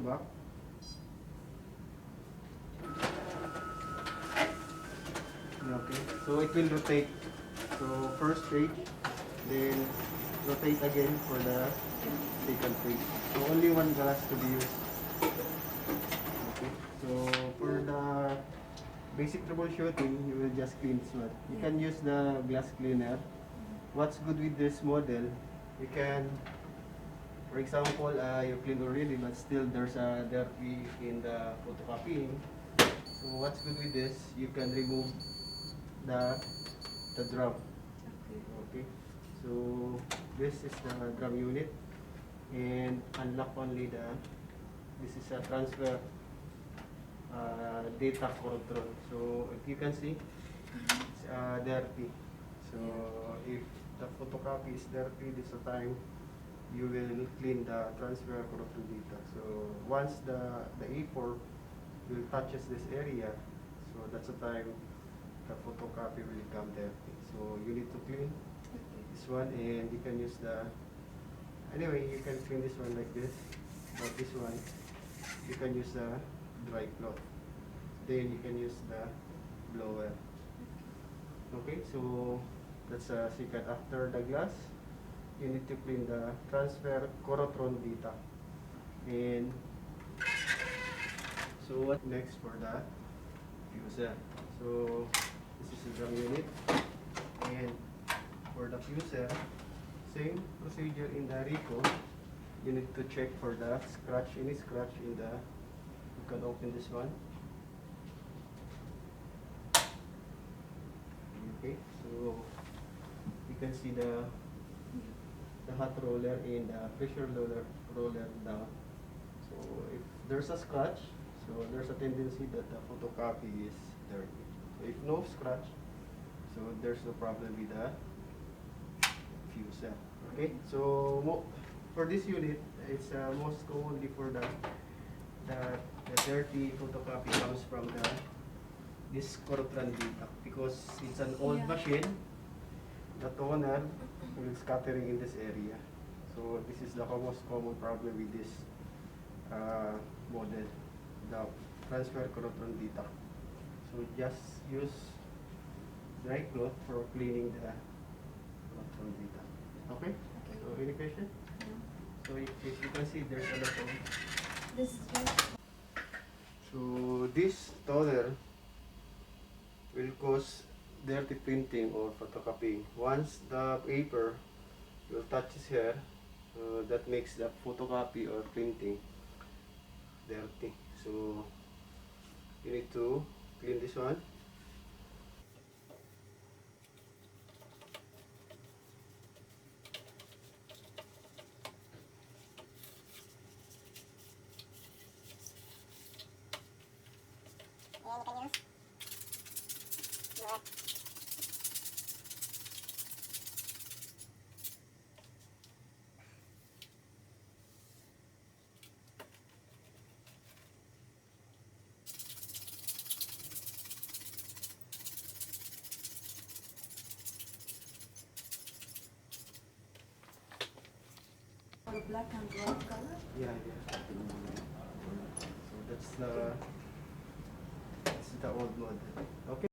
back. Okay, so it will rotate. So first page, then rotate again for the second page. So only one glass to be used. Okay, so for the basic troubleshooting, you will just clean this one. You can use the glass cleaner. What's good with this model, you can, for example, you clean already, but still there's a dirty in the photocopying. So what's good with this, you can remove the drum. Okay. So this is the drum unit, and unlock only this is a transfer data control. So if you can see, it's dirty. So if the photocopy is dirty, this is the time you will clean the transfer control data. So once the A4 will touches this area, so that's the time the photocopy will become dirty. So you need to clean this one, and you can use anyway, you can clean this one like this, but this one, you can use the dry cloth. Then you can use the blower. Okay, so that's a secret. After the glass, you need to clean the transfer corotron data. And so what next for the fuser? So this is the drum unit, and for the fuser, same procedure in the Rico. You need to check for the scratch, any scratch in the, you can open this one. Okay, so you can see the hot roller and the pressure roller down. So if there's a scratch, so there's a tendency that the photocopy is dirty. So if no scratch, so there's no problem with the fuser. Okay, so for this unit, it's most commonly for the dirty photocopy comes from this corotron data, because it's an old machine. The toner will scattering in this area. So this is the most common problem with this model, the transfer corotron data. So just use dry cloth for cleaning the corotron data. Okay? So any question? No. So if you can see, there's a lot of. This is very. So this toner will cause dirty printing or photocopying. Once the paper will touches here, that makes the photocopy or printing dirty. So you need to clean this one. The black and white color? Yeah. So that's the old model. Okay.